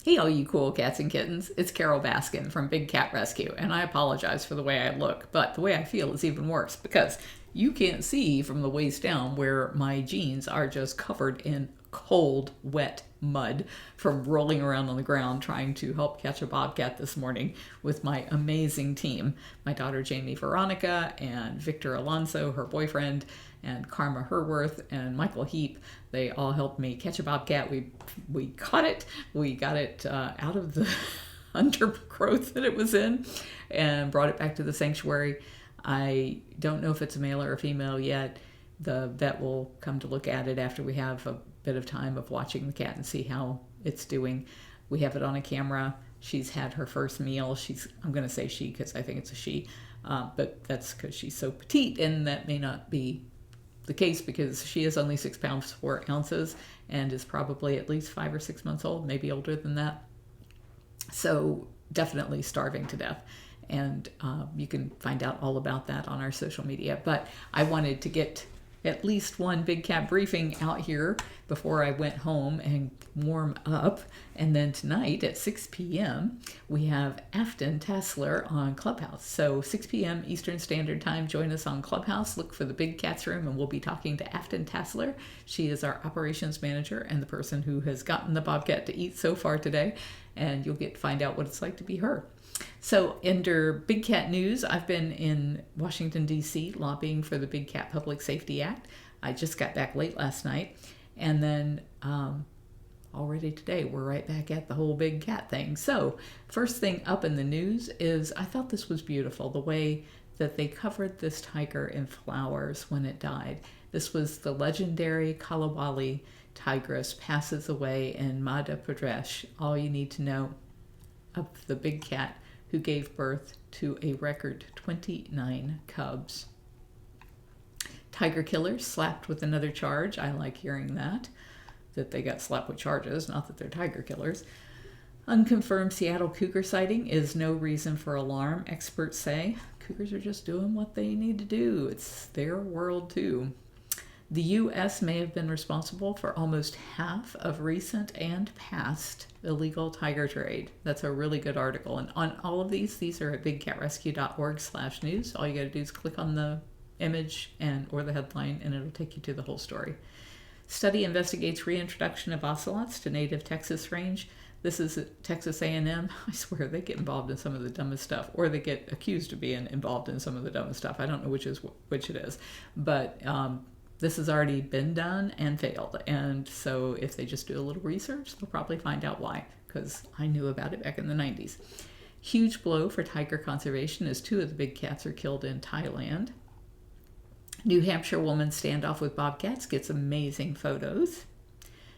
Hey, all you cool cats and kittens. It's Carol Baskin from Big Cat Rescue, and I apologize for the way I look, but the way I feel is even worse because you can't see from the waist down where my jeans are just covered in cold, wet mud from rolling around on the ground trying to help catch a bobcat this morning with my amazing team. My daughter Jamie Veronica and Victor Alonso, her boyfriend, and Karma Herworth and Michael Heap. They all helped me catch a bobcat. We caught it. We got it out of the undergrowth that it was in and brought it back to the sanctuary. I don't know if it's a male or a female yet. The vet will come to look at it after we have a bit of time of watching the cat and see how it's doing. We have it on a camera. She's had her first meal. I'm going to say she because I think it's a she, but that's because she's so petite, and that may not be the case because she is only 6 pounds 4 ounces and is probably at least 5 or 6 months old, maybe older than that. So definitely starving to death. And you can find out all about that on our social media. But I wanted to get at least one Big Cat briefing out here before I went home and warm up. And then tonight at 6 p.m., we have Afton Tassler on Clubhouse. So 6 p.m. Eastern Standard Time, join us on Clubhouse. Look for the Big Cats Room, and we'll be talking to Afton Tassler. She is our operations manager and the person who has gotten the bobcat to eat so far today. And you'll get to find out what it's like to be her. So under Big Cat News, I've been in Washington, D.C. lobbying for the Big Cat Public Safety Act. I just got back late last night. And then already today, we're right back at the whole big cat thing. So first thing up in the news is I thought this was beautiful, the way that they covered this tiger in flowers when it died. This was the legendary Kalawali tigress passes away in Madhya Pradesh. All you need to know of the big cat who gave birth to a record 29 cubs. Tiger killers slapped with another charge. I like hearing that they got slapped with charges, not that they're tiger killers. Unconfirmed Seattle cougar sighting is no reason for alarm, experts say. Cougars are just doing what they need to do. It's their world too. The U.S. may have been responsible for almost half of recent and past illegal tiger trade. That's a really good article. And on all of these are at bigcatrescue.org/news. All you got to do is click on the image or the headline, and it'll take you to the whole story. Study investigates reintroduction of ocelots to native Texas range. This is at Texas A&M. I swear they get involved in some of the dumbest stuff, or they get accused of being involved in some of the dumbest stuff. I don't know which it is, but this has already been done and failed. And so if they just do a little research, they'll probably find out why, because I knew about it back in the 90s. Huge blow for tiger conservation as 2 of the big cats are killed in Thailand. New Hampshire woman standoff with bobcats gets amazing photos.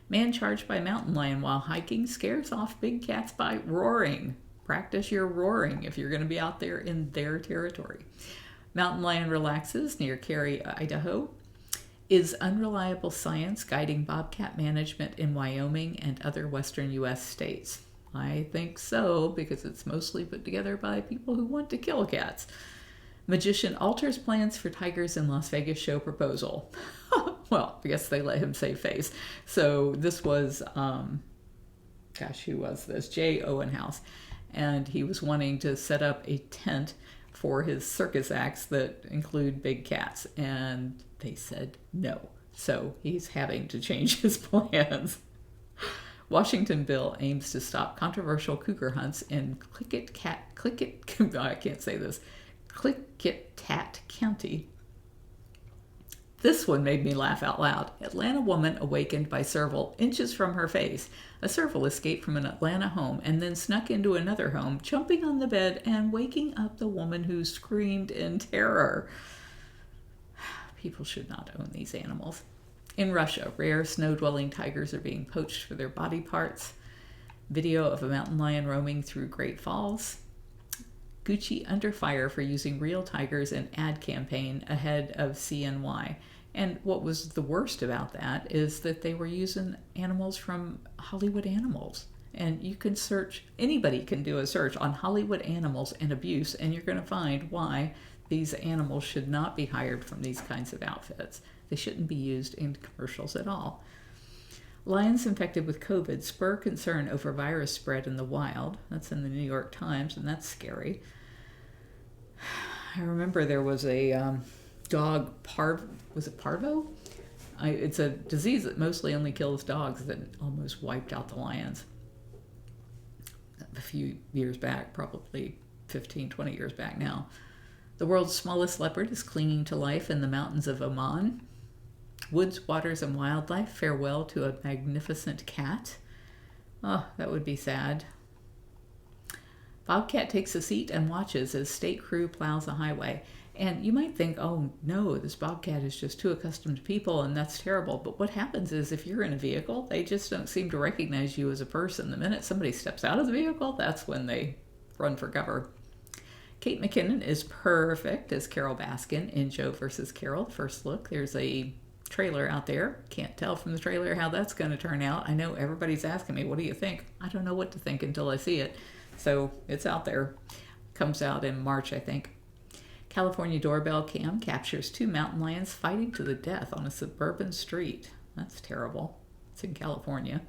Man charged by mountain lion while hiking scares off big cats by roaring. Practice your roaring if you're going to be out there in their territory. Mountain lion relaxes near Cary, Idaho. Is unreliable science guiding bobcat management in Wyoming and other western U.S. states? I think so, because it's mostly put together by people who want to kill cats. Magician alters plans for tigers in Las Vegas show proposal. Well, I guess they let him save face. So this was, who was this? Jay Owenhouse. And he was wanting to set up a tent for his circus acts that include big cats. And they said no. So he's having to change his plans. Washington bill aims to stop controversial cougar hunts in Klickitat County. This one made me laugh out loud. Atlanta woman awakened by serval inches from her face. A serval escaped from an Atlanta home and then snuck into another home, jumping on the bed and waking up the woman who screamed in terror. People should not own these animals. In Russia, rare snow-dwelling tigers are being poached for their body parts. Video of a mountain lion roaming through Great Falls. Gucci under fire for using real tigers in ad campaign ahead of CNY. And what was the worst about that is that they were using animals from Hollywood Animals. And you can search, anybody can do a search on Hollywood animals and abuse, and you're going to find why these animals should not be hired from these kinds of outfits. They shouldn't be used in commercials at all. Lions infected with COVID spur concern over virus spread in the wild. That's in the New York Times, and that's scary. I remember there was a dog, was it parvo? It's a disease that mostly only kills dogs that almost wiped out the lions a few years back, probably 15, 20 years back now. The world's smallest leopard is clinging to life in the mountains of Oman. Woods, waters, and wildlife farewell to a magnificent cat. Oh, that would be sad. Bobcat takes a seat and watches as state crew plows a highway. And you might think, oh no, this bobcat is just too accustomed to people and that's terrible. But what happens is if you're in a vehicle, they just don't seem to recognize you as a person. The minute somebody steps out of the vehicle, that's when they run for cover. Kate McKinnon is perfect as Carol Baskin in Joe versus Carol. First look, there's a trailer out there. Can't tell from the trailer how that's going to turn out. I know everybody's asking me, what do you think? I don't know what to think until I see it. So it's out there. Comes out in March, I think. California doorbell cam captures 2 mountain lions fighting to the death on a suburban street. That's terrible. It's in California.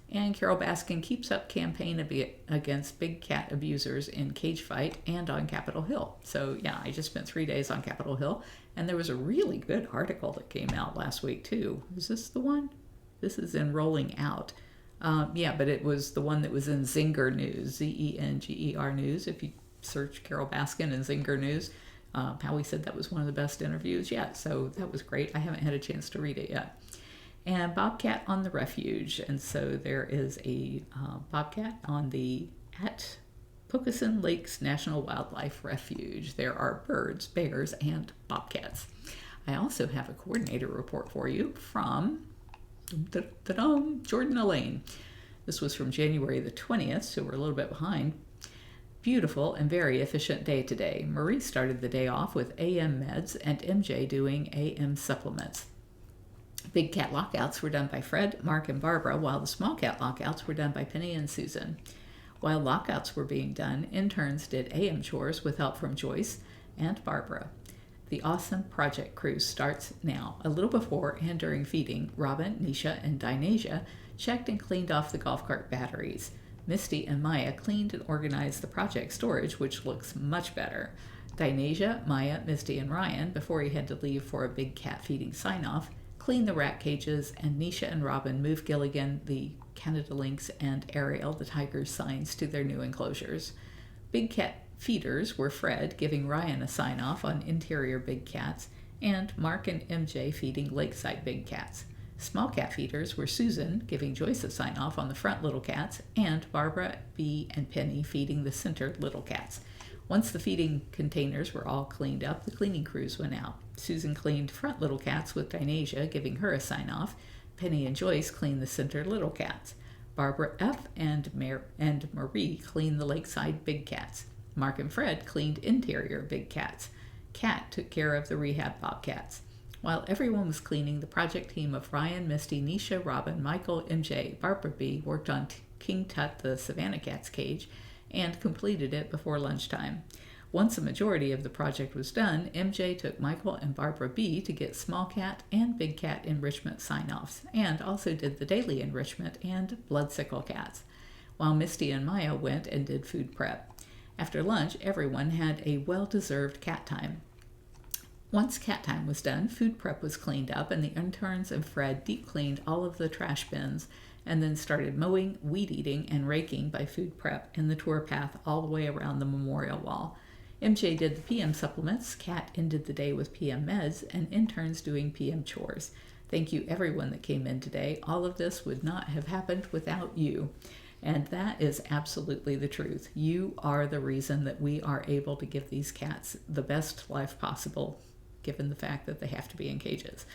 And Carol Baskin keeps up campaign against big cat abusers in Cage Fight and on Capitol Hill. So yeah, I just spent 3 days on Capitol Hill, and there was a really good article that came out last week too. Is this the one? This is in Rolling Out. Yeah, but it was the one that was in Zinger News, Zenger News. If you search Carol Baskin and Zinger News, Howie said that was one of the best interviews yet. So that was great. I haven't had a chance to read it yet. And Bobcat on the Refuge. And so there is a bobcat on the at Pocosin Lakes National Wildlife Refuge. There are birds, bears, and bobcats. I also have a coordinator report for you from Jordan Elaine. This was from January the 20th, so we're a little bit behind. Beautiful and very efficient day today. Marie started the day off with AM meds and MJ doing AM supplements. Big cat lockouts were done by Fred, Mark, and Barbara, while the small cat lockouts were done by Penny and Susan. While lockouts were being done, interns did AM chores with help from Joyce and Barbara. The awesome project cruise starts now. A little before and during feeding, Robin, Nisha, and Dinasia checked and cleaned off the golf cart batteries. Misty and Maya cleaned and organized the project storage, which looks much better. Dinasia, Maya, Misty, and Ryan, before he had to leave for a big cat feeding sign-off, cleaned the rat cages, and Nisha and Robin moved Gilligan, the Canada lynx, and Ariel, the tiger's signs, to their new enclosures. Big cat feeders were Fred, giving Ryan a sign-off on interior big cats, and Mark and MJ feeding lakeside big cats. Small cat feeders were Susan, giving Joyce a sign-off on the front little cats, and Barbara, Bee, and Penny feeding the center little cats. Once the feeding containers were all cleaned up, the cleaning crews went out. Susan cleaned front little cats with Dinasia, giving her a sign-off. Penny and Joyce cleaned the center little cats. Barbara F. and Marie cleaned the lakeside big cats. Mark and Fred cleaned interior big cats. Kat took care of the rehab bobcats. While everyone was cleaning, the project team of Ryan, Misty, Nisha, Robin, Michael, MJ, Barbara B. worked on King Tut, the Savannah cat's cage, and completed it before lunchtime. Once a majority of the project was done, MJ took Michael and Barbara B. to get small cat and big cat enrichment sign-offs, and also did the daily enrichment and blood sickle cats, while Misty and Maya went and did food prep. After lunch, everyone had a well-deserved cat time. Once cat time was done, food prep was cleaned up, and the interns and Fred deep cleaned all of the trash bins, and then started mowing, weed eating, and raking by food prep in the tour path all the way around the memorial wall. MJ did the PM supplements, Kat ended the day with PM meds, and interns doing PM chores. Thank you everyone that came in today. All of this would not have happened without you. And that is absolutely the truth. You are the reason that we are able to give these cats the best life possible, given the fact that they have to be in cages.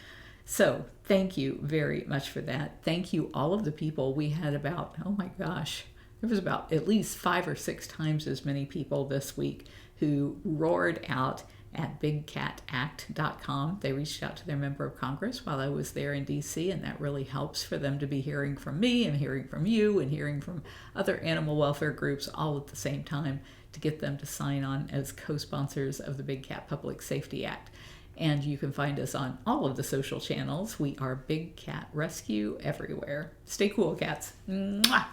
So thank you very much for that. Thank you all of the people. We had about, oh my gosh, there was about at least 5 or 6 times as many people this week who roared out at bigcatact.com. They reached out to their member of Congress while I was there in DC, and that really helps for them to be hearing from me and hearing from you and hearing from other animal welfare groups all at the same time to get them to sign on as co-sponsors of the Big Cat Public Safety Act. And you can find us on all of the social channels. We are Big Cat Rescue everywhere. Stay cool, cats. Mwah!